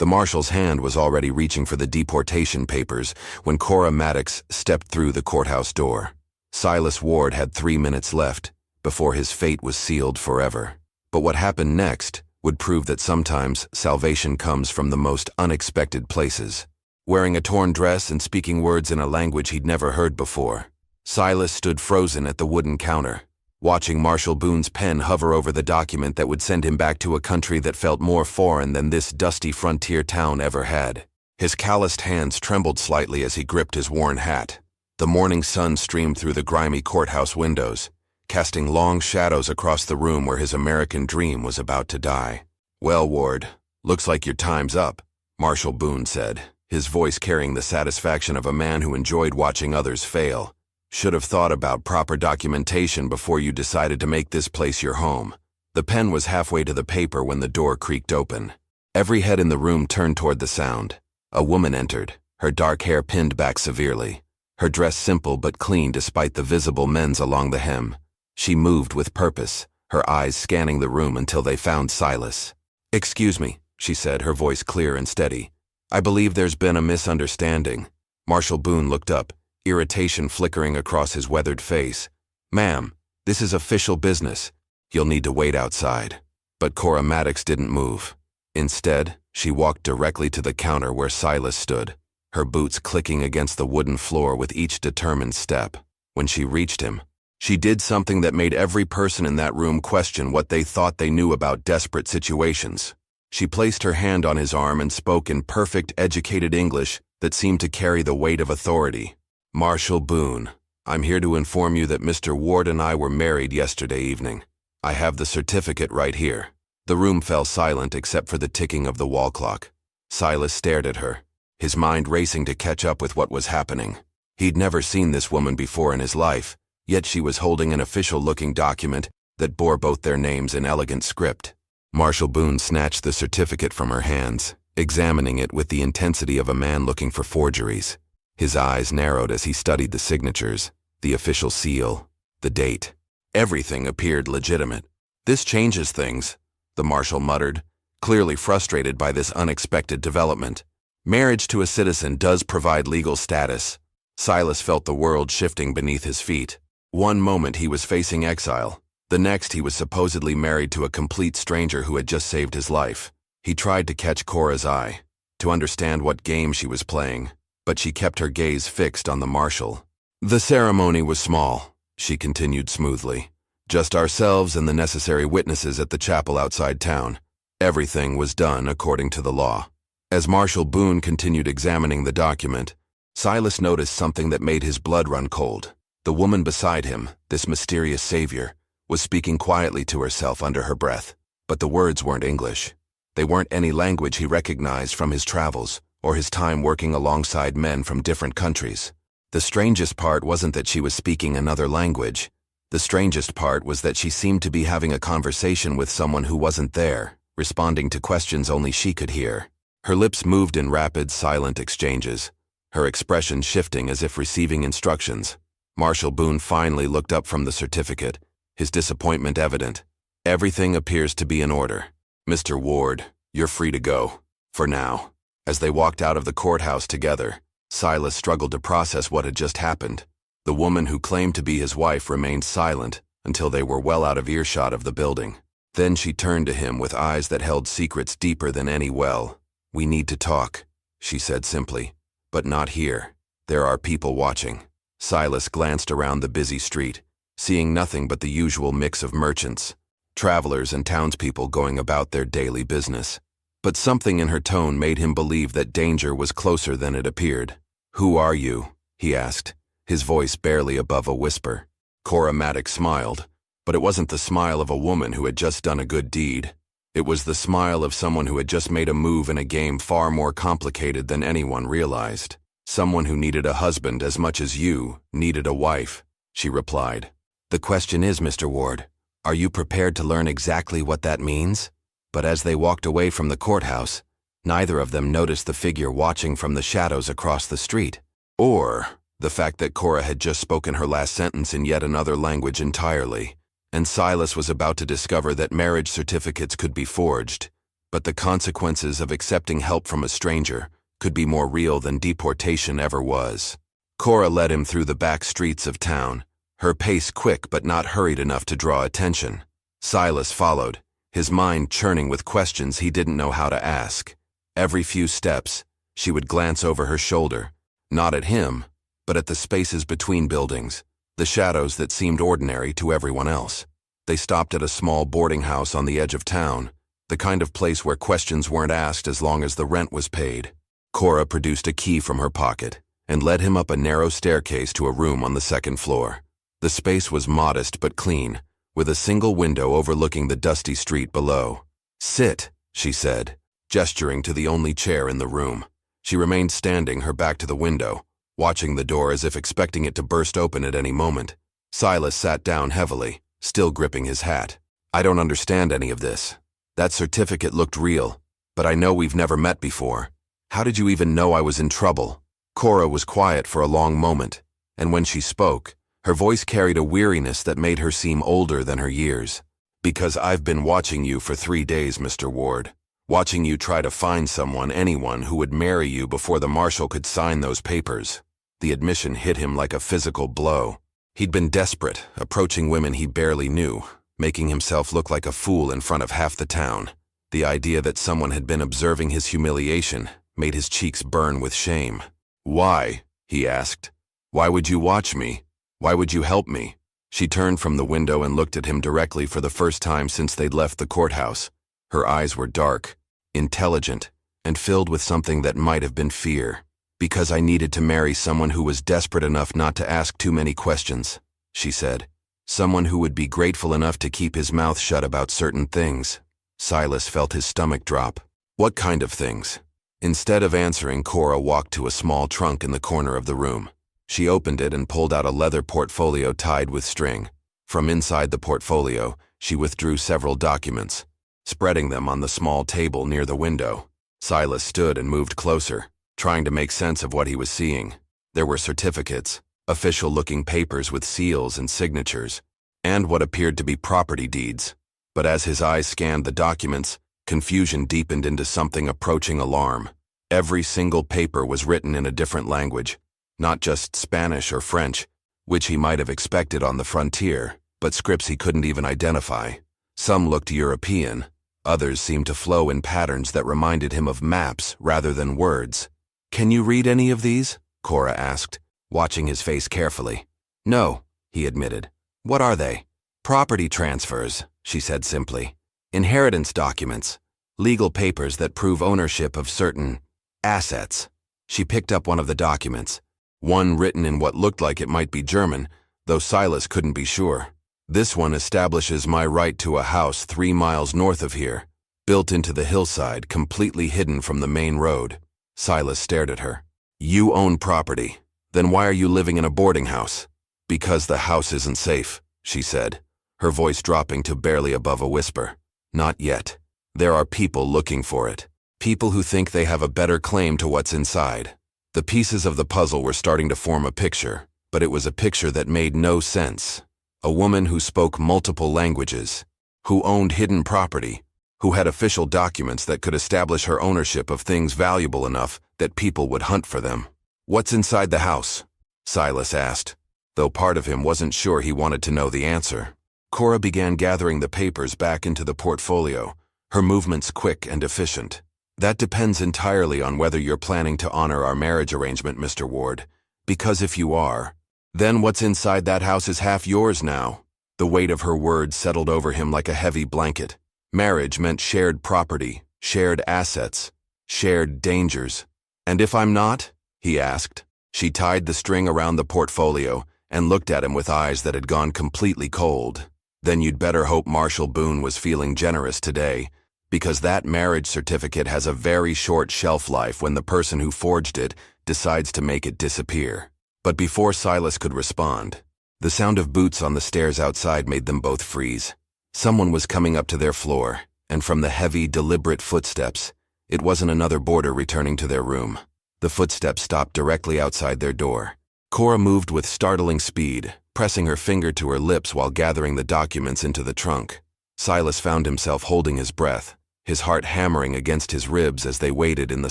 The marshal's hand was already reaching for the deportation papers when Cora Maddox stepped through the courthouse door. Silas Ward had 3 minutes left before his fate was sealed forever. But what happened next would prove that sometimes salvation comes from the most unexpected places. Wearing a torn dress and speaking words in a language he'd never heard before, Silas stood frozen at the wooden counter, watching Marshal Boone's pen hover over the document that would send him back to a country that felt more foreign than this dusty frontier town ever had. His calloused hands trembled slightly as he gripped his worn hat. The morning sun streamed through the grimy courthouse windows, casting long shadows across the room where his American dream was about to die. "Well, Ward, looks like your time's up," Marshal Boone said, his voice carrying the satisfaction of a man who enjoyed watching others fail. "Should have thought about proper documentation before you decided to make this place your home." The pen was halfway to the paper when the door creaked open. Every head in the room turned toward the sound. A woman entered, her dark hair pinned back severely, her dress simple but clean despite the visible men's along the hem. She moved with purpose, her eyes scanning the room until they found Silas. "Excuse me," she said, her voice clear and steady. "I believe there's been a misunderstanding." Marshal Boone looked up, irritation flickering across his weathered face. "Ma'am, this is official business. You'll need to wait outside." But Cora Maddox didn't move. Instead, she walked directly to the counter where Silas stood, her boots clicking against the wooden floor with each determined step. When she reached him, she did something that made every person in that room question what they thought they knew about desperate situations. She placed her hand on his arm and spoke in perfect, educated English that seemed to carry the weight of authority. "Marshal Boone, I'm here to inform you that Mr. Ward and I were married yesterday evening. I have the certificate right here." The room fell silent except for the ticking of the wall clock. Silas stared at her, his mind racing to catch up with what was happening. He'd never seen this woman before in his life, yet she was holding an official-looking document that bore both their names in elegant script. Marshal Boone snatched the certificate from her hands, examining it with the intensity of a man looking for forgeries. His eyes narrowed as he studied the signatures, the official seal, the date. Everything appeared legitimate. "This changes things," the marshal muttered, clearly frustrated by this unexpected development. "Marriage to a citizen does provide legal status." Silas felt the world shifting beneath his feet. One moment he was facing exile. The next he was supposedly married to a complete stranger who had just saved his life. He tried to catch Cora's eye, to understand what game she was playing, but she kept her gaze fixed on the marshal. "The ceremony was small," she continued smoothly. "Just ourselves and the necessary witnesses at the chapel outside town. Everything was done according to the law." As Marshal Boone continued examining the document, Silas noticed something that made his blood run cold. The woman beside him, this mysterious savior, was speaking quietly to herself under her breath. But the words weren't English. They weren't any language he recognized from his travels or his time working alongside men from different countries. The strangest part wasn't that she was speaking another language. The strangest part was that she seemed to be having a conversation with someone who wasn't there, responding to questions only she could hear. Her lips moved in rapid, silent exchanges, her expression shifting as if receiving instructions. Marshal Boone finally looked up from the certificate, his disappointment evident. "Everything appears to be in order. Mr. Ward, you're free to go. For now." As they walked out of the courthouse together, Silas struggled to process what had just happened. The woman who claimed to be his wife remained silent until they were well out of earshot of the building. Then she turned to him with eyes that held secrets deeper than any well. "We need to talk," she said simply. "But not here. There are people watching." Silas glanced around the busy street, seeing nothing but the usual mix of merchants, travelers and townspeople going about their daily business. But something in her tone made him believe that danger was closer than it appeared. "Who are you?" he asked, his voice barely above a whisper. Cora Maddox smiled, but it wasn't the smile of a woman who had just done a good deed. It was the smile of someone who had just made a move in a game far more complicated than anyone realized. "Someone who needed a husband as much as you needed a wife," she replied. "The question is, Mr. Ward, are you prepared to learn exactly what that means?" But as they walked away from the courthouse, neither of them noticed the figure watching from the shadows across the street, or the fact that Cora had just spoken her last sentence in yet another language entirely, and Silas was about to discover that marriage certificates could be forged, but the consequences of accepting help from a stranger could be more real than deportation ever was. Cora led him through the back streets of town, her pace quick but not hurried enough to draw attention. Silas followed, his mind churning with questions he didn't know how to ask. Every few steps, she would glance over her shoulder, not at him, but at the spaces between buildings, the shadows that seemed ordinary to everyone else. They stopped at a small boarding house on the edge of town, the kind of place where questions weren't asked as long as the rent was paid. Cora produced a key from her pocket and led him up a narrow staircase to a room on the second floor. The space was modest but clean, with a single window overlooking the dusty street below. "Sit," she said, gesturing to the only chair in the room. She remained standing, her back to the window, watching the door as if expecting it to burst open at any moment. Silas sat down heavily, still gripping his hat. "I don't understand any of this. That certificate looked real, but I know we've never met before. How did you even know I was in trouble?" Cora was quiet for a long moment, and when she spoke, her voice carried a weariness that made her seem older than her years. "Because I've been watching you for 3 days, Mr. Ward. Watching you try to find anyone who would marry you before the marshal could sign those papers." The admission hit him like a physical blow. He'd been desperate, approaching women he barely knew, making himself look like a fool in front of half the town. The idea that someone had been observing his humiliation made his cheeks burn with shame. "Why?" he asked. "Why would you watch me? Why would you help me?" She turned from the window and looked at him directly for the first time since they'd left the courthouse. Her eyes were dark, intelligent, and filled with something that might have been fear. "Because I needed to marry someone who was desperate enough not to ask too many questions," she said. "Someone who would be grateful enough to keep his mouth shut about certain things." Silas felt his stomach drop. "What kind of things?" Instead of answering, Cora walked to a small trunk in the corner of the room. She opened it and pulled out a leather portfolio tied with string. From inside the portfolio, she withdrew several documents, spreading them on the small table near the window. Silas stood and moved closer, trying to make sense of what he was seeing. There were certificates, official-looking papers with seals and signatures, and what appeared to be property deeds. But as his eyes scanned the documents, confusion deepened into something approaching alarm. Every single paper was written in a different language, not just Spanish or French, which he might have expected on the frontier, but scripts he couldn't even identify. Some looked European, others seemed to flow in patterns that reminded him of maps rather than words. "Can you read any of these?" Cora asked, watching his face carefully. "No," he admitted. "What are they?" "Property transfers," she said simply. "Inheritance documents, legal papers that prove ownership of certain assets." She picked up one of the documents, one written in what looked like it might be German, though Silas couldn't be sure. "This one establishes my right to a house 3 miles north of here, built into the hillside, completely hidden from the main road." Silas stared at her. "You own property. Then why are you living in a boarding house?" "Because the house isn't safe," she said, her voice dropping to barely above a whisper. "Not yet. There are people looking for it. People who think they have a better claim to what's inside." The pieces of the puzzle were starting to form a picture, but it was a picture that made no sense. A woman who spoke multiple languages, who owned hidden property, who had official documents that could establish her ownership of things valuable enough that people would hunt for them. "What's inside the house?" Silas asked, though part of him wasn't sure he wanted to know the answer. Cora began gathering the papers back into the portfolio, her movements quick and efficient. "That depends entirely on whether you're planning to honor our marriage arrangement, Mr. Ward. Because if you are, then what's inside that house is half yours now." The weight of her words settled over him like a heavy blanket. Marriage meant shared property, shared assets, shared dangers. "And if I'm not?" he asked. She tied the string around the portfolio and looked at him with eyes that had gone completely cold. "Then you'd better hope Marshal Boone was feeling generous today, because that marriage certificate has a very short shelf life when the person who forged it decides to make it disappear." But before Silas could respond, the sound of boots on the stairs outside made them both freeze. Someone was coming up to their floor, and from the heavy, deliberate footsteps, it wasn't another boarder returning to their room. The footsteps stopped directly outside their door. Cora moved with startling speed, pressing her finger to her lips while gathering the documents into the trunk. Silas found himself holding his breath, his heart hammering against his ribs as they waited in the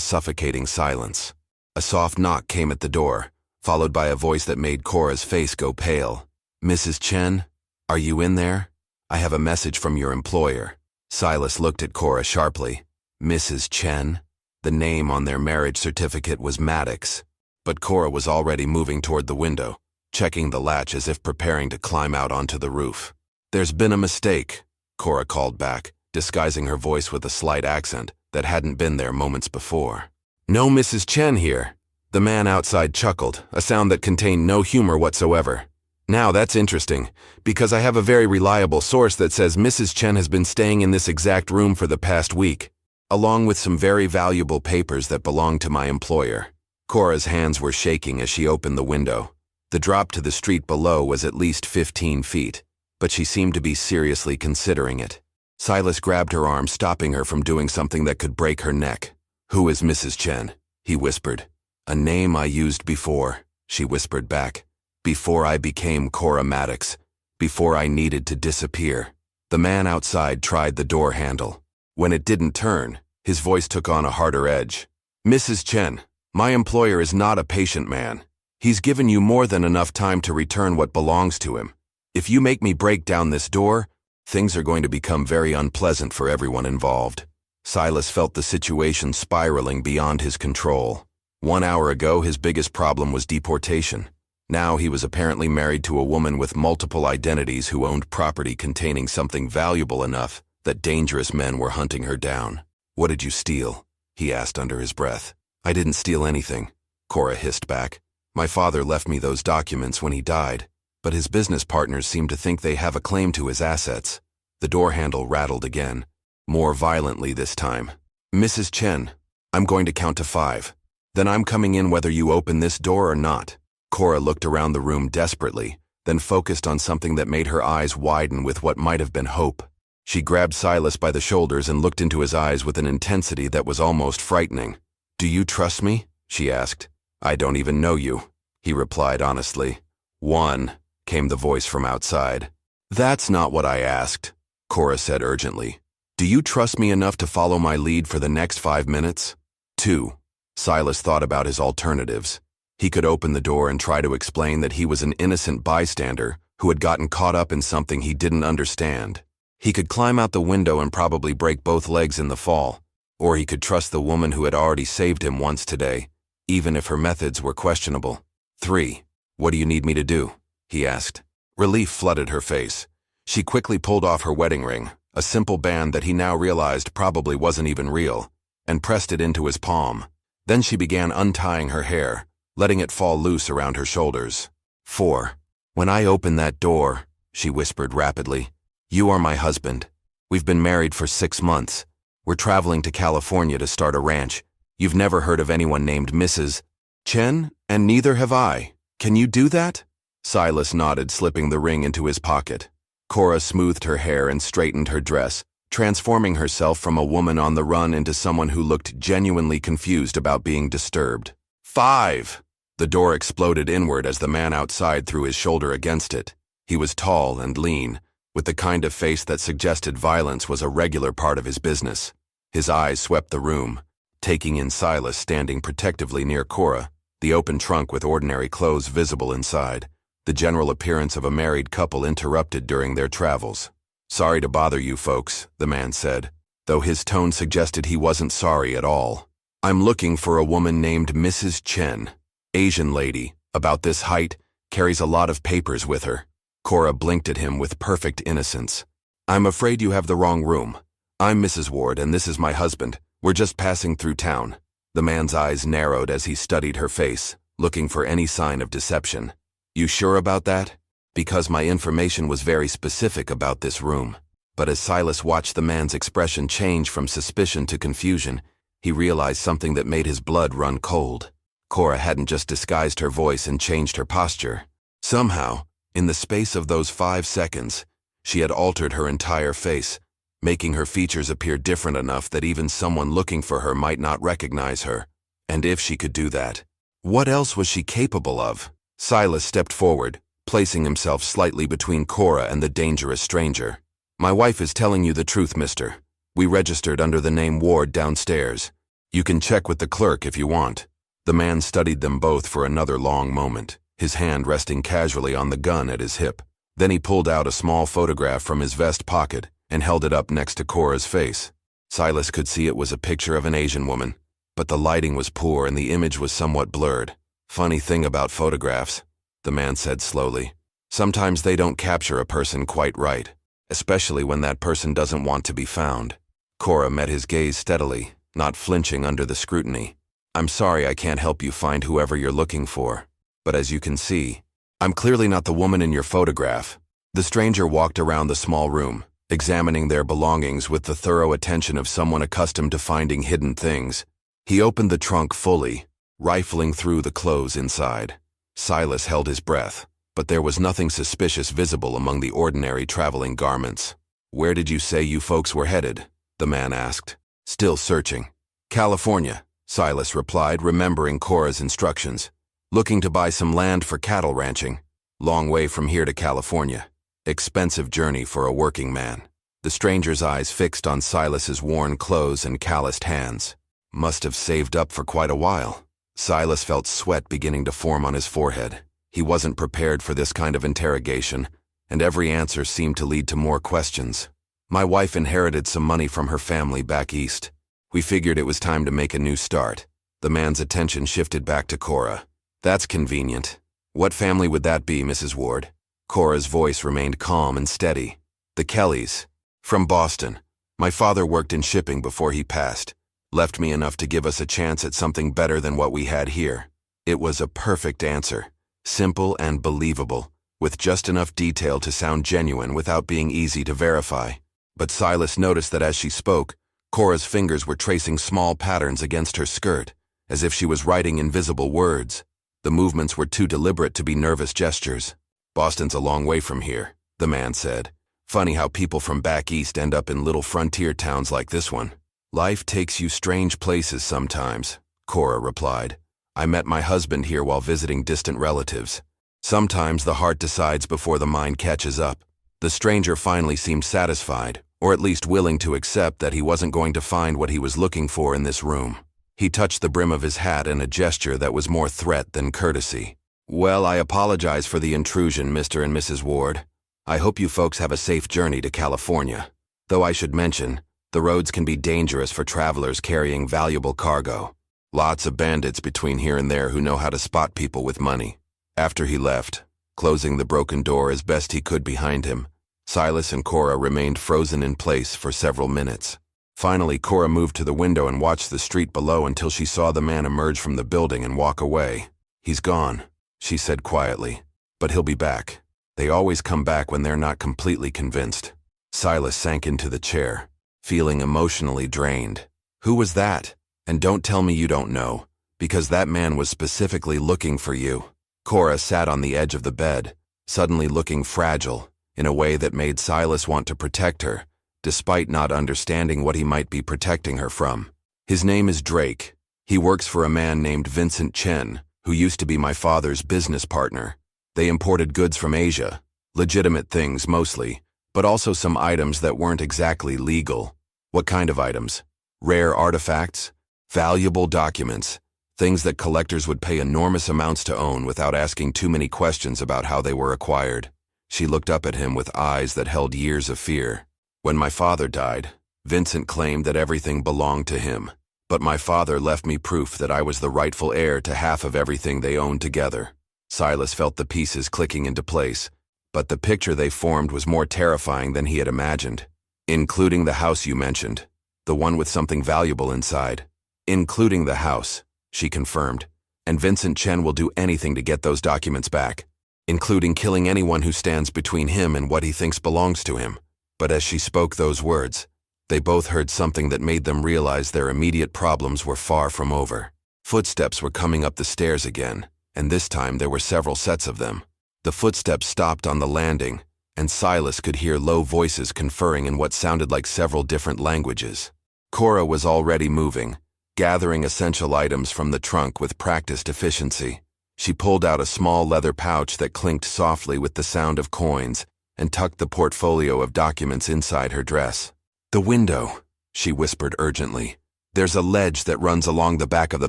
suffocating silence. A soft knock came at the door, followed by a voice that made Cora's face go pale. "Mrs. Chen, are you in there? I have a message from your employer." Silas looked at Cora sharply. Mrs. Chen? The name on their marriage certificate was Maddox. But Cora was already moving toward the window, checking the latch as if preparing to climb out onto the roof. "There's been a mistake," Cora called back, disguising her voice with a slight accent that hadn't been there moments before. "No Mrs. Chen here." The man outside chuckled, a sound that contained no humor whatsoever. "Now that's interesting, because I have a very reliable source that says Mrs. Chen has been staying in this exact room for the past week, along with some very valuable papers that belong to my employer." Cora's hands were shaking as she opened the window. The drop to the street below was at least 15 feet, but she seemed to be seriously considering it. Silas grabbed her arm, stopping her from doing something that could break her neck. "Who is Mrs. Chen?" he whispered. "A name I used before," she whispered back. "Before I became Cora Maddox. Before I needed to disappear." The man outside tried the door handle. When it didn't turn, his voice took on a harder edge. "Mrs. Chen, my employer is not a patient man. He's given you more than enough time to return what belongs to him. If you make me break down this door, things are going to become very unpleasant for everyone involved." Silas felt the situation spiraling beyond his control. 1 hour ago, his biggest problem was deportation. Now he was apparently married to a woman with multiple identities who owned property containing something valuable enough that dangerous men were hunting her down. "What did you steal?" he asked under his breath. "I didn't steal anything," Cora hissed back. "My father left me those documents when he died, but his business partners seem to think they have a claim to his assets." The door handle rattled again, more violently this time. "Mrs. Chen, I'm going to count to 5. Then I'm coming in whether you open this door or not." Cora looked around the room desperately, then focused on something that made her eyes widen with what might have been hope. She grabbed Silas by the shoulders and looked into his eyes with an intensity that was almost frightening. "Do you trust me?" she asked. "I don't even know you," he replied honestly. "1," came the voice from outside. "That's not what I asked," Cora said urgently. "Do you trust me enough to follow my lead for the next 5 minutes?" 2. Silas thought about his alternatives. He could open the door and try to explain that he was an innocent bystander who had gotten caught up in something he didn't understand. He could climb out the window and probably break both legs in the fall, or he could trust the woman who had already saved him once today, even if her methods were questionable. 3. "What do you need me to do?" he asked. Relief flooded her face. She quickly pulled off her wedding ring, a simple band that he now realized probably wasn't even real, and pressed it into his palm. Then she began untying her hair, letting it fall loose around her shoulders. 4. "When I open that door," she whispered rapidly, "you are my husband. We've been married for 6 months. We're traveling to California to start a ranch. You've never heard of anyone named Mrs. Chen, and neither have I. Can you do that?" Silas nodded, slipping the ring into his pocket. Cora smoothed her hair and straightened her dress, transforming herself from a woman on the run into someone who looked genuinely confused about being disturbed. 5. The door exploded inward as the man outside threw his shoulder against it. He was tall and lean, with the kind of face that suggested violence was a regular part of his business. His eyes swept the room, taking in Silas standing protectively near Cora, the open trunk with ordinary clothes visible inside, the general appearance of a married couple interrupted during their travels. "Sorry to bother you folks," the man said, though his tone suggested he wasn't sorry at all. "I'm looking for a woman named Mrs. Chen. Asian lady, about this height, carries a lot of papers with her." Cora blinked at him with perfect innocence. "I'm afraid you have the wrong room. I'm Mrs. Ward, and this is my husband. We're just passing through town." The man's eyes narrowed as he studied her face, looking for any sign of deception. "You sure about that?" "Because my information was very specific about this room." But as Silas watched the man's expression change from suspicion to confusion, he realized something that made his blood run cold. Cora hadn't just disguised her voice and changed her posture. Somehow, in the space of those 5 seconds, she had altered her entire face, making her features appear different enough that even someone looking for her might not recognize her. And if she could do that, what else was she capable of? Silas stepped forward, placing himself slightly between Cora and the dangerous stranger. "My wife is telling you the truth, mister. We registered under the name Ward downstairs. You can check with the clerk if you want." The man studied them both for another long moment, his hand resting casually on the gun at his hip. Then he pulled out a small photograph from his vest pocket and held it up next to Cora's face. Silas could see it was a picture of an Asian woman, but the lighting was poor and the image was somewhat blurred. "Funny thing about photographs," the man said slowly. "Sometimes they don't capture a person quite right, especially when that person doesn't want to be found." Cora met his gaze steadily, not flinching under the scrutiny. "I'm sorry I can't help you find whoever you're looking for, but as you can see, I'm clearly not the woman in your photograph." The stranger walked around the small room, examining their belongings with the thorough attention of someone accustomed to finding hidden things. He opened the trunk fully, rifling through the clothes inside. Silas held his breath, but there was nothing suspicious visible among the ordinary traveling garments. "Where did you say you folks were headed?" the man asked, still searching. "California," Silas replied, remembering Cora's instructions. "Looking to buy some land for cattle ranching. Long way from here to California. Expensive journey for a working man." The stranger's eyes fixed on Silas's worn clothes and calloused hands. Must have saved up for quite a while. Silas felt sweat beginning to form on his forehead. He wasn't prepared for this kind of interrogation, and every answer seemed to lead to more questions. "My wife inherited some money from her family back east. We figured it was time to make a new start." The man's attention shifted back to Cora. "That's convenient. What family would that be, Mrs. Ward?" Cora's voice remained calm and steady. "The Kellys. From Boston. My father worked in shipping before he passed. Left me enough to give us a chance at something better than what we had here." It was a perfect answer, simple and believable, with just enough detail to sound genuine without being easy to verify. But Silas noticed that as she spoke, Cora's fingers were tracing small patterns against her skirt, as if she was writing invisible words. The movements were too deliberate to be nervous gestures. "Boston's a long way from here," the man said. "Funny how people from back east end up in little frontier towns like this one." "Life takes you strange places sometimes," Cora replied. "I met my husband here while visiting distant relatives. Sometimes the heart decides before the mind catches up." The stranger finally seemed satisfied, or at least willing to accept that he wasn't going to find what he was looking for in this room. He touched the brim of his hat in a gesture that was more threat than courtesy. "Well, I apologize for the intrusion, Mr. and Mrs. Ward. I hope you folks have a safe journey to California. Though I should mention, the roads can be dangerous for travelers carrying valuable cargo. Lots of bandits between here and there who know how to spot people with money." After he left, closing the broken door as best he could behind him, Silas and Cora remained frozen in place for several minutes. Finally, Cora moved to the window and watched the street below until she saw the man emerge from the building and walk away. "He's gone," she said quietly, "but he'll be back. They always come back when they're not completely convinced." Silas sank into the chair, feeling emotionally drained. "Who was that? And don't tell me you don't know, because that man was specifically looking for you." Cora sat on the edge of the bed, suddenly looking fragile, in a way that made Silas want to protect her, despite not understanding what he might be protecting her from. "His name is Drake. He works for a man named Vincent Chen, who used to be my father's business partner. They imported goods from Asia, legitimate things mostly, but also some items that weren't exactly legal." "What kind of items?" "Rare artifacts, valuable documents, things that collectors would pay enormous amounts to own without asking too many questions about how they were acquired." She looked up at him with eyes that held years of fear. "When my father died, Vincent claimed that everything belonged to him, but my father left me proof that I was the rightful heir to half of everything they owned together." Silas felt the pieces clicking into place, but the picture they formed was more terrifying than he had imagined. "Including the house you mentioned, the one with something valuable inside." "Including the house," she confirmed, "and Vincent Chen will do anything to get those documents back, including killing anyone who stands between him and what he thinks belongs to him." But as she spoke those words, they both heard something that made them realize their immediate problems were far from over. Footsteps were coming up the stairs again, and this time there were several sets of them. The footsteps stopped on the landing, and Silas could hear low voices conferring in what sounded like several different languages. Cora was already moving, gathering essential items from the trunk with practiced efficiency. She pulled out a small leather pouch that clinked softly with the sound of coins and tucked the portfolio of documents inside her dress. "The window," she whispered urgently. "There's a ledge that runs along the back of the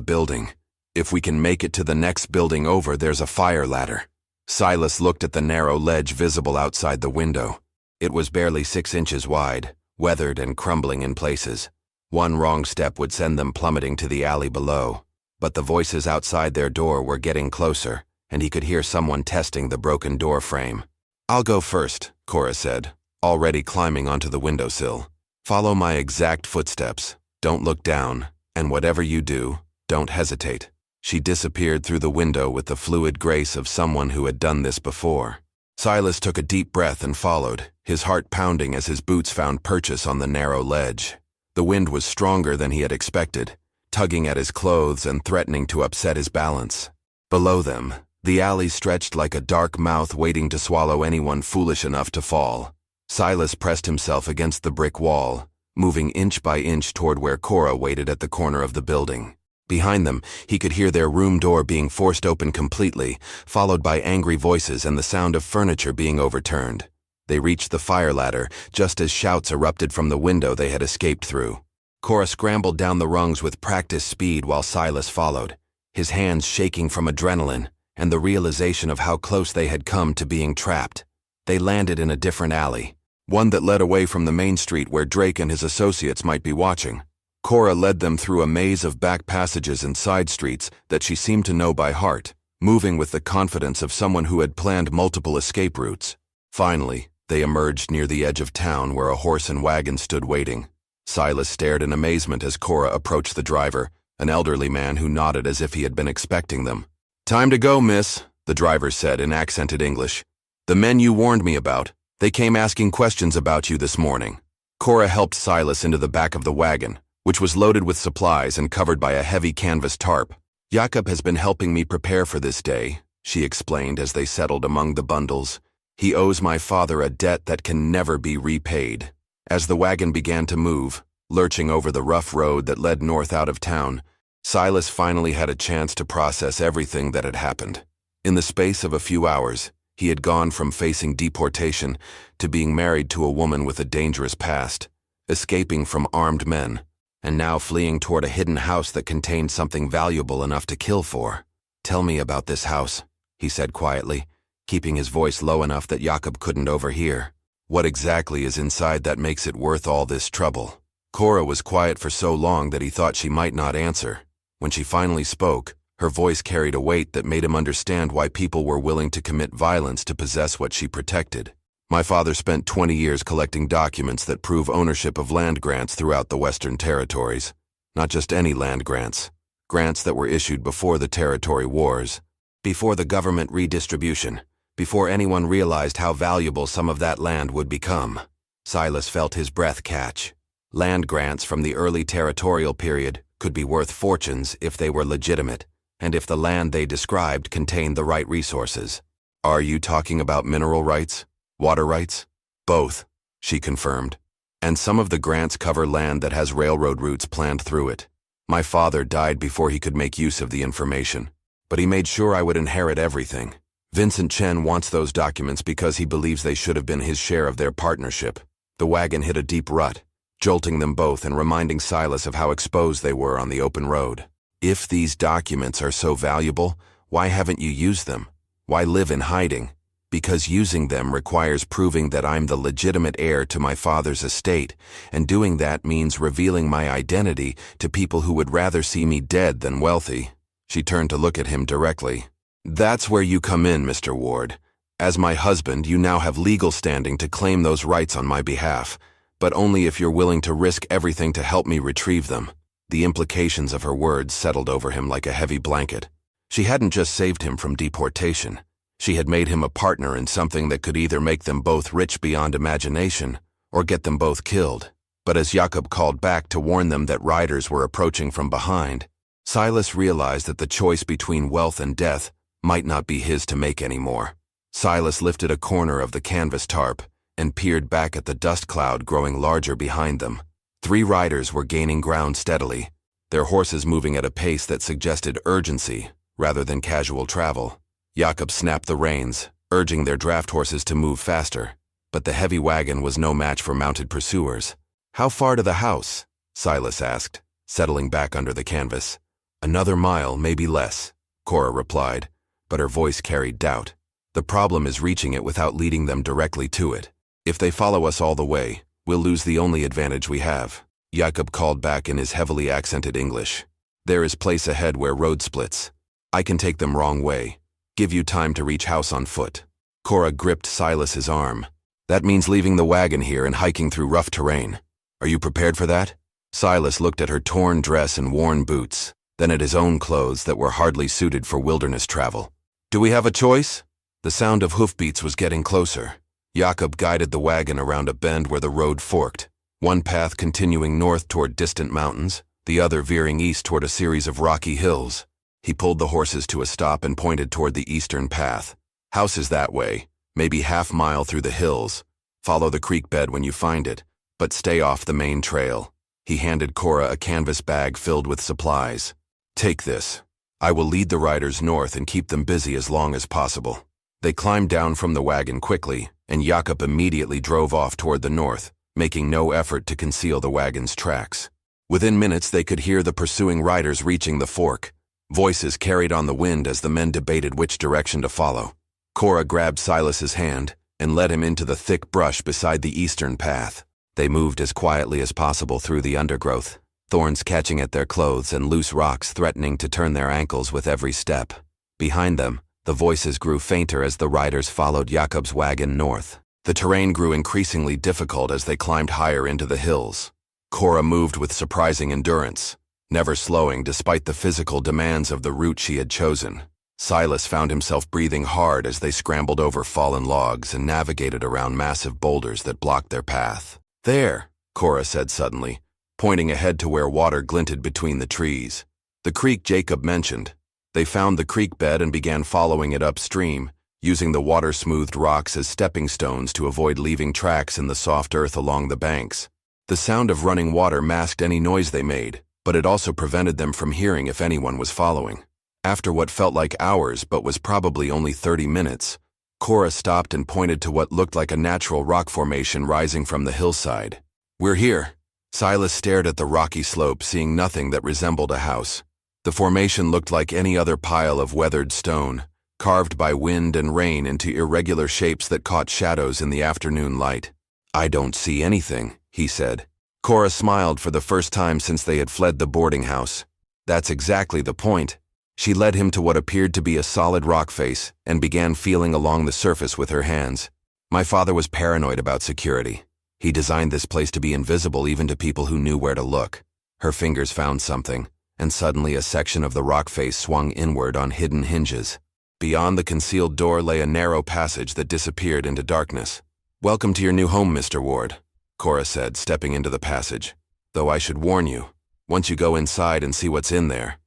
building. If we can make it to the next building over, there's a fire ladder." Silas looked at the narrow ledge visible outside the window. It was barely 6 inches wide, weathered and crumbling in places. One wrong step would send them plummeting to the alley below. But the voices outside their door were getting closer, and he could hear someone testing the broken door frame. "I'll go first," Cora said, already climbing onto the windowsill. "Follow my exact footsteps. Don't look down, and whatever you do, don't hesitate." She disappeared through the window with the fluid grace of someone who had done this before. Silas took a deep breath and followed, his heart pounding as his boots found purchase on the narrow ledge. The wind was stronger than he had expected, tugging at his clothes and threatening to upset his balance. Below them, the alley stretched like a dark mouth waiting to swallow anyone foolish enough to fall. Silas pressed himself against the brick wall, moving inch by inch toward where Cora waited at the corner of the building. Behind them, he could hear their room door being forced open completely, followed by angry voices and the sound of furniture being overturned. They reached the fire ladder, just as shouts erupted from the window they had escaped through. Cora scrambled down the rungs with practiced speed while Silas followed, his hands shaking from adrenaline and the realization of how close they had come to being trapped. They landed in a different alley, one that led away from the main street where Drake and his associates might be watching. Cora led them through a maze of back passages and side streets that she seemed to know by heart, moving with the confidence of someone who had planned multiple escape routes. Finally, they emerged near the edge of town where a horse and wagon stood waiting. Silas stared in amazement as Cora approached the driver, an elderly man who nodded as if he had been expecting them. "Time to go, miss," the driver said in accented English. "The men you warned me about, they came asking questions about you this morning." Cora helped Silas into the back of the wagon, which was loaded with supplies and covered by a heavy canvas tarp. "Jakob has been helping me prepare for this day," she explained as they settled among the bundles. "He owes my father a debt that can never be repaid." As the wagon began to move, lurching over the rough road that led north out of town, Silas finally had a chance to process everything that had happened. In the space of a few hours, he had gone from facing deportation to being married to a woman with a dangerous past, escaping from armed men, and now fleeing toward a hidden house that contained something valuable enough to kill for. "Tell me about this house," he said quietly, keeping his voice low enough that Jakob couldn't overhear. "What exactly is inside that makes it worth all this trouble?" Cora was quiet for so long that he thought she might not answer. When she finally spoke, her voice carried a weight that made him understand why people were willing to commit violence to possess what she protected. "My father spent 20 years collecting documents that prove ownership of land grants throughout the Western Territories. Not just any land grants. Grants that were issued before the territory wars, before the government redistribution, before anyone realized how valuable some of that land would become." Silas felt his breath catch. Land grants from the early territorial period could be worth fortunes if they were legitimate, and if the land they described contained the right resources. "Are you talking about mineral rights? Water rights?" "Both," she confirmed. "And some of the grants cover land that has railroad routes planned through it. My father died before he could make use of the information, but he made sure I would inherit everything. Vincent Chen wants those documents because he believes they should have been his share of their partnership." The wagon hit a deep rut, jolting them both and reminding Silas of how exposed they were on the open road. "If these documents are so valuable, why haven't you used them? Why live in hiding?" "Because using them requires proving that I'm the legitimate heir to my father's estate, and doing that means revealing my identity to people who would rather see me dead than wealthy." She turned to look at him directly. "That's where you come in, Mr. Ward. As my husband, you now have legal standing to claim those rights on my behalf, but only if you're willing to risk everything to help me retrieve them." The implications of her words settled over him like a heavy blanket. She hadn't just saved him from deportation. She had made him a partner in something that could either make them both rich beyond imagination or get them both killed. But as Jakob called back to warn them that riders were approaching from behind, Silas realized that the choice between wealth and death might not be his to make anymore. Silas lifted a corner of the canvas tarp and peered back at the dust cloud growing larger behind them. 3 riders were gaining ground steadily, their horses moving at a pace that suggested urgency rather than casual travel. Jakob snapped the reins, urging their draft horses to move faster, but the heavy wagon was no match for mounted pursuers. "How far to the house?" Silas asked, settling back under the canvas. Another mile, maybe less, Cora replied, but her voice carried doubt. The problem is reaching it without leading them directly to it. If they follow us all the way, we'll lose the only advantage we have. Jakob called back in his heavily accented English. There is place ahead where road splits. I can take them wrong way. Give you time to reach house on foot. Cora gripped Silas's arm. That means leaving the wagon here and hiking through rough terrain. Are you prepared for that? Silas looked at her torn dress and worn boots, then at his own clothes that were hardly suited for wilderness travel. Do we have a choice? The sound of hoofbeats was getting closer. Jakob guided the wagon around a bend where the road forked, one path continuing north toward distant mountains, the other veering east toward a series of rocky hills. He pulled the horses to a stop and pointed toward the eastern path. House is that way, maybe half-mile through the hills. Follow the creek bed when you find it, but stay off the main trail. He handed Cora a canvas bag filled with supplies. Take this. I will lead the riders north and keep them busy as long as possible. They climbed down from the wagon quickly, and Jakob immediately drove off toward the north, making no effort to conceal the wagon's tracks. Within minutes they could hear the pursuing riders reaching the fork. Voices carried on the wind as the men debated which direction to follow. Cora grabbed Silas's hand and led him into the thick brush beside the eastern path. They moved as quietly as possible through the undergrowth, thorns catching at their clothes and loose rocks threatening to turn their ankles with every step. Behind them, the voices grew fainter as the riders followed Jakob's wagon north. The terrain grew increasingly difficult as they climbed higher into the hills. Cora moved with surprising endurance, never slowing despite the physical demands of the route she had chosen. Silas found himself breathing hard as they scrambled over fallen logs and navigated around massive boulders that blocked their path. There, Cora said suddenly, pointing ahead to where water glinted between the trees. The creek Jacob mentioned. They found the creek bed and began following it upstream, using the water-smoothed rocks as stepping stones to avoid leaving tracks in the soft earth along the banks. The sound of running water masked any noise they made, but it also prevented them from hearing if anyone was following. After what felt like hours but was probably only 30 minutes, Cora stopped and pointed to what looked like a natural rock formation rising from the hillside. We're here. Silas stared at the rocky slope, seeing nothing that resembled a house. The formation looked like any other pile of weathered stone, carved by wind and rain into irregular shapes that caught shadows in the afternoon light. I don't see anything, he said. Cora smiled for the first time since they had fled the boarding house. That's exactly the point. She led him to what appeared to be a solid rock face and began feeling along the surface with her hands. My father was paranoid about security. He designed this place to be invisible even to people who knew where to look. Her fingers found something, and suddenly a section of the rock face swung inward on hidden hinges. Beyond the concealed door lay a narrow passage that disappeared into darkness. Welcome to your new home, Mr. Ward, Cora said, stepping into the passage. Though I should warn you, once you go inside and see what's in there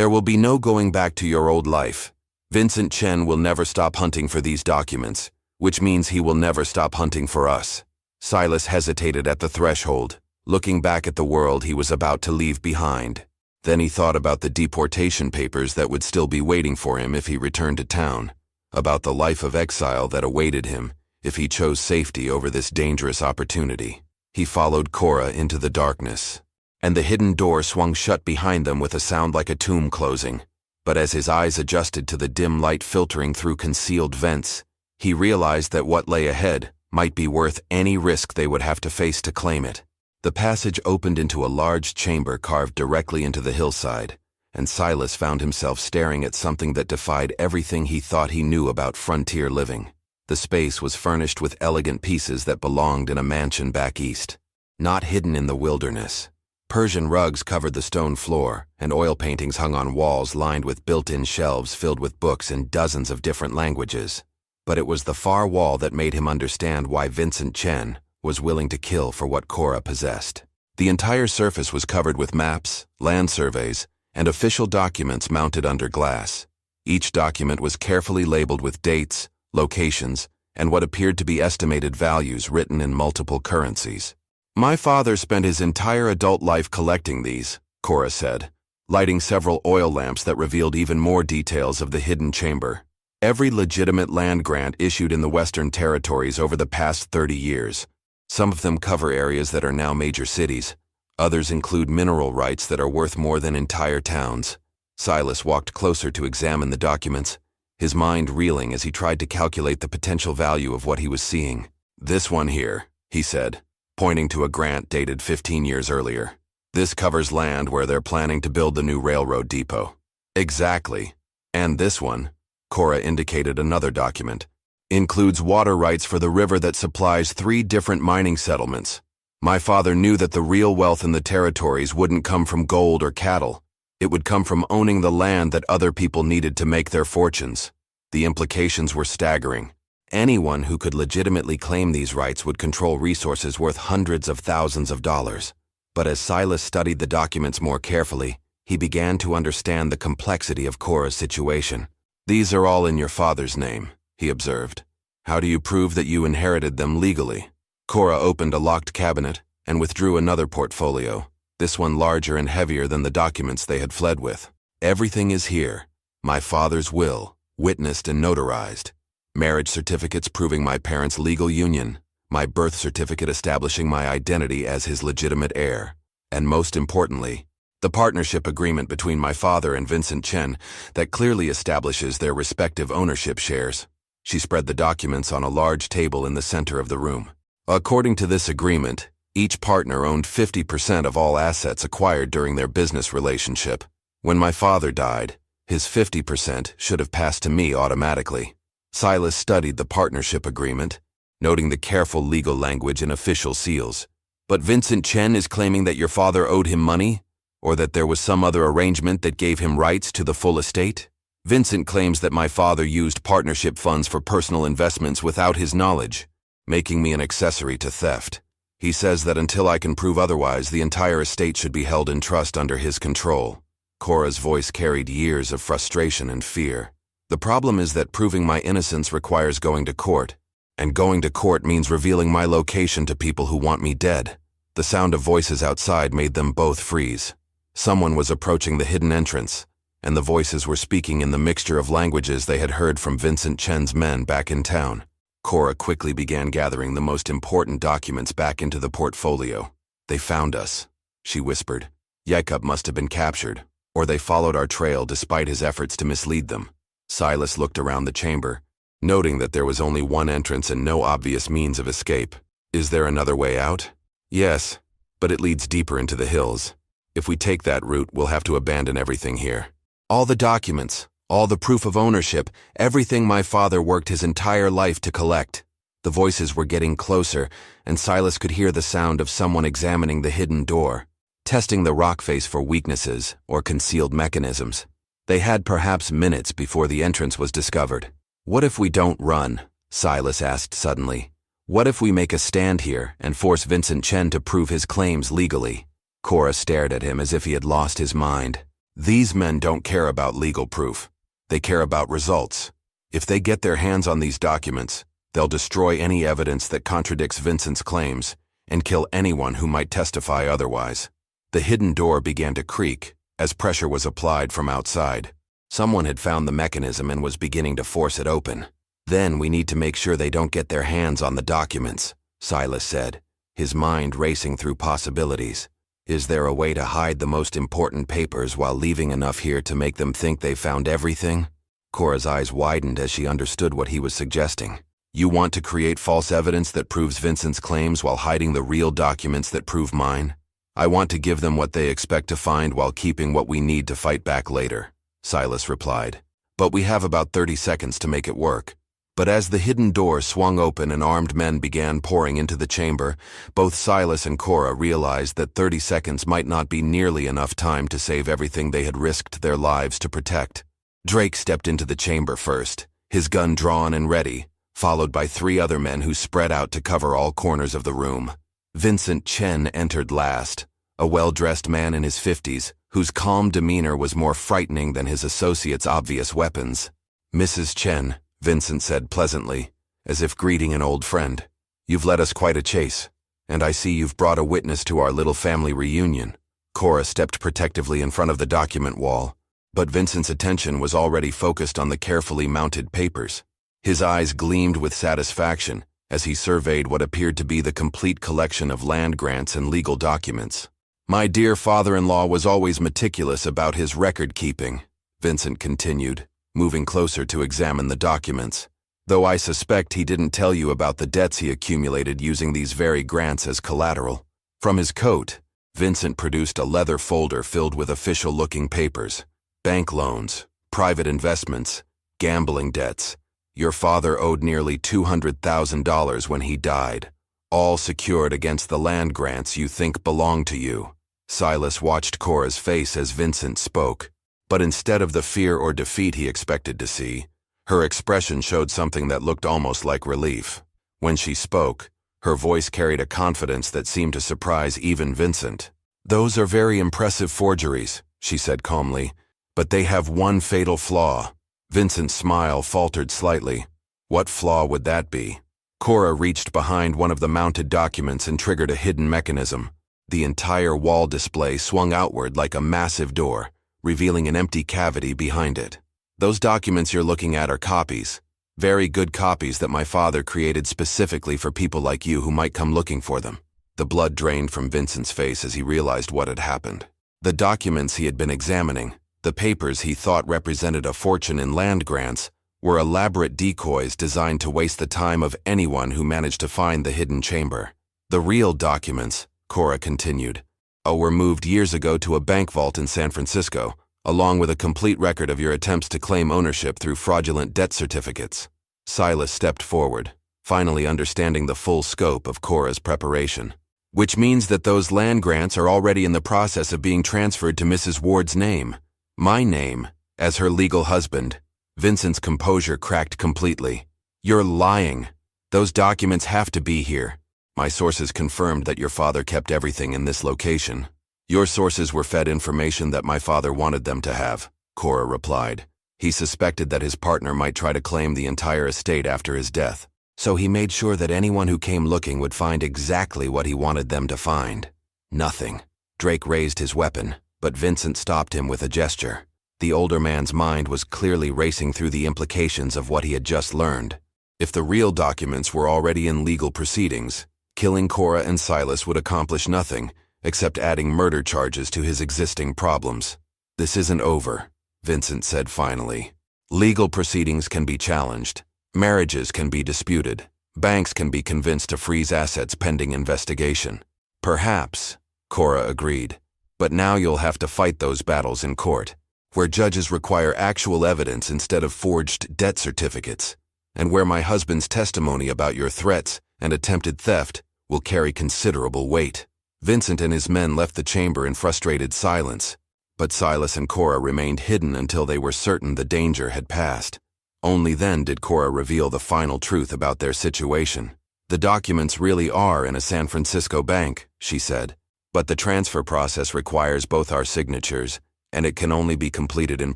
will be no going back to your old life. Vincent Chen will never stop hunting for these documents, which means he will never stop hunting for us. Silas hesitated at the threshold, looking back at the world he was about to leave behind. Then he thought about the deportation papers that would still be waiting for him if he returned to town, about the life of exile that awaited him if he chose safety over this dangerous opportunity. He followed Cora into the darkness, and the hidden door swung shut behind them with a sound like a tomb closing. But as his eyes adjusted to the dim light filtering through concealed vents, he realized that what lay ahead might be worth any risk they would have to face to claim it. The passage opened into a large chamber carved directly into the hillside, and Silas found himself staring at something that defied everything he thought he knew about frontier living. The space was furnished with elegant pieces that belonged in a mansion back east, not hidden in the wilderness. Persian rugs covered the stone floor, and oil paintings hung on walls lined with built-in shelves filled with books in dozens of different languages. But it was the far wall that made him understand why Vincent Chen was willing to kill for what Cora possessed. The entire surface was covered with maps, land surveys, and official documents mounted under glass. Each document was carefully labeled with dates, locations, and what appeared to be estimated values written in multiple currencies. My father spent his entire adult life collecting these, Cora said, lighting several oil lamps that revealed even more details of the hidden chamber. Every legitimate land grant issued in the Western Territories over the past 30 years. Some of them cover areas that are now major cities. Others include mineral rights that are worth more than entire towns. Silas walked closer to examine the documents, his mind reeling as he tried to calculate the potential value of what he was seeing. "This one here," he said, pointing to a grant dated 15 years earlier. "This covers land where they're planning to build the new railroad depot." "Exactly. And this one," Cora indicated another document, "includes water rights for the river that supplies 3 different mining settlements. My father knew that the real wealth in the territories wouldn't come from gold or cattle. It would come from owning the land that other people needed to make their fortunes." The implications were staggering. Anyone who could legitimately claim these rights would control resources worth hundreds of thousands of dollars. But as Silas studied the documents more carefully, he began to understand the complexity of Cora's situation. "These are all in your father's name," he observed. "How do you prove that you inherited them legally?" Cora opened a locked cabinet and withdrew another portfolio, this one larger and heavier than the documents they had fled with. "Everything is here. My father's will, witnessed and notarized. Marriage certificates proving my parents' legal union. My birth certificate establishing my identity as his legitimate heir. And most importantly, the partnership agreement between my father and Vincent Chen that clearly establishes their respective ownership shares." She spread the documents on a large table in the center of the room. "According to this agreement, each partner owned 50% of all assets acquired during their business relationship. When my father died, his 50% should have passed to me automatically." Silas studied the partnership agreement, noting the careful legal language and official seals. "But Vincent Chen is claiming that your father owed him money, or that there was some other arrangement that gave him rights to the full estate? Vincent claims that my father used partnership funds for personal investments without his knowledge, making me an accessory to theft. He says that until I can prove otherwise, the entire estate should be held in trust under his control." Cora's voice carried years of frustration and fear. "The problem is that proving my innocence requires going to court, and going to court means revealing my location to people who want me dead." The sound of voices outside made them both freeze. Someone was approaching the hidden entrance, and the voices were speaking in the mixture of languages they had heard from Vincent Chen's men back in town. Cora quickly began gathering the most important documents back into the portfolio. "They found us," she whispered. "Jacob must have been captured, or they followed our trail despite his efforts to mislead them." Silas looked around the chamber, noting that there was only one entrance and no obvious means of escape. "Is there another way out?" "Yes, but it leads deeper into the hills. If we take that route, we'll have to abandon everything here. All the documents, all the proof of ownership, everything my father worked his entire life to collect." The voices were getting closer, and Silas could hear the sound of someone examining the hidden door, testing the rock face for weaknesses or concealed mechanisms. They had perhaps minutes before the entrance was discovered. "What if we don't run?" Silas asked suddenly. "What if we make a stand here and force Vincent Chen to prove his claims legally?" Cora stared at him as if he had lost his mind. "These men don't care about legal proof. They care about results. If they get their hands on these documents, they'll destroy any evidence that contradicts Vincent's claims and kill anyone who might testify otherwise." The hidden door began to creak as pressure was applied from outside. Someone had found the mechanism and was beginning to force it open. "Then we need to make sure they don't get their hands on the documents," Silas said, his mind racing through possibilities. "Is there a way to hide the most important papers while leaving enough here to make them think they found everything?" Cora's eyes widened as she understood what he was suggesting. "You want to create false evidence that proves Vincent's claims while hiding the real documents that prove mine? I want to give them what they expect to find while keeping what we need to fight back later," Silas replied. "But we have about 30 seconds to make it work." But as the hidden door swung open and armed men began pouring into the chamber, both Silas and Cora realized that 30 seconds might not be nearly enough time to save everything they had risked their lives to protect. Drake stepped into the chamber first, his gun drawn and ready, followed by 3 other men who spread out to cover all corners of the room. Vincent Chen entered last, a well-dressed man in his 50s, whose calm demeanor was more frightening than his associates' obvious weapons. "Mrs. Chen," Vincent said pleasantly, as if greeting an old friend, "you've led us quite a chase, and I see you've brought a witness to our little family reunion." Cora stepped protectively in front of the document wall, but Vincent's attention was already focused on the carefully mounted papers. His eyes gleamed with satisfaction as he surveyed what appeared to be the complete collection of land grants and legal documents. My dear father-in-law was always meticulous about his record-keeping, Vincent continued, moving closer to examine the documents. Though I suspect he didn't tell you about the debts he accumulated using these very grants as collateral. From his coat, Vincent produced a leather folder filled with official-looking papers, bank loans, private investments, gambling debts. Your father owed nearly $200,000 when he died, all secured against the land grants you think belong to you. Silas watched Cora's face as Vincent spoke, but instead of the fear or defeat he expected to see, her expression showed something that looked almost like relief. When she spoke, her voice carried a confidence that seemed to surprise even Vincent. "Those are very impressive forgeries," she said calmly, "but they have one fatal flaw." Vincent's smile faltered slightly. What flaw would that be? Cora reached behind one of the mounted documents and triggered a hidden mechanism. The entire wall display swung outward like a massive door, revealing an empty cavity behind it. "Those documents you're looking at are copies. Very good copies that my father created specifically for people like you who might come looking for them." The blood drained from Vincent's face as he realized what had happened. The documents he had been examining, the papers he thought represented a fortune in land grants, were elaborate decoys designed to waste the time of anyone who managed to find the hidden chamber. "The real documents," Cora continued, "were moved years ago to a bank vault in San Francisco, along with a complete record of your attempts to claim ownership through fraudulent debt certificates." Silas stepped forward, finally understanding the full scope of Cora's preparation. "Which means that those land grants are already in the process of being transferred to Mrs. Ward's name. My name, as her legal husband." Vincent's composure cracked completely. "You're lying. Those documents have to be here. My sources confirmed that your father kept everything in this location." "Your sources were fed information that my father wanted them to have," Cora replied. "He suspected that his partner might try to claim the entire estate after his death, so he made sure that anyone who came looking would find exactly what he wanted them to find. Nothing." Drake raised his weapon, but Vincent stopped him with a gesture. The older man's mind was clearly racing through the implications of what he had just learned. If the real documents were already in legal proceedings, killing Cora and Silas would accomplish nothing except adding murder charges to his existing problems. "This isn't over," Vincent said finally. "Legal proceedings can be challenged. Marriages can be disputed. Banks can be convinced to freeze assets pending investigation." "Perhaps," Cora agreed. "But now you'll have to fight those battles in court, where judges require actual evidence instead of forged debt certificates, and where my husband's testimony about your threats and attempted theft will carry considerable weight." Vincent and his men left the chamber in frustrated silence, but Silas and Cora remained hidden until they were certain the danger had passed. Only then did Cora reveal the final truth about their situation. "The documents really are in a San Francisco bank," she said, "but the transfer process requires both our signatures, and it can only be completed in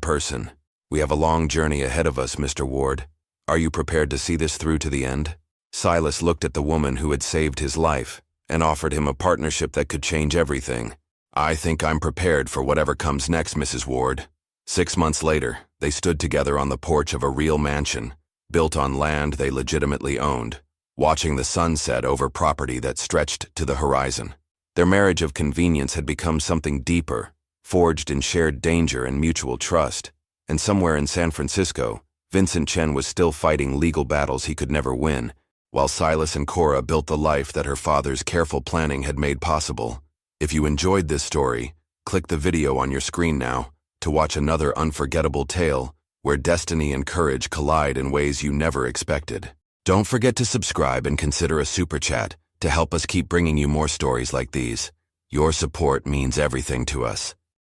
person. We have a long journey ahead of us, Mr. Ward. Are you prepared to see this through to the end?" Silas looked at the woman who had saved his life and offered him a partnership that could change everything. "I think I'm prepared for whatever comes next, Mrs. Ward." 6 months later, they stood together on the porch of a real mansion, built on land they legitimately owned, watching the sun set over property that stretched to the horizon. Their marriage of convenience had become something deeper, forged in shared danger and mutual trust. And somewhere in San Francisco, Vincent Chen was still fighting legal battles he could never win, while Silas and Cora built the life that her father's careful planning had made possible. If you enjoyed this story, click the video on your screen now to watch another unforgettable tale where destiny and courage collide in ways you never expected. Don't forget to subscribe and consider a super chat to help us keep bringing you more stories like these. Your support means everything to us.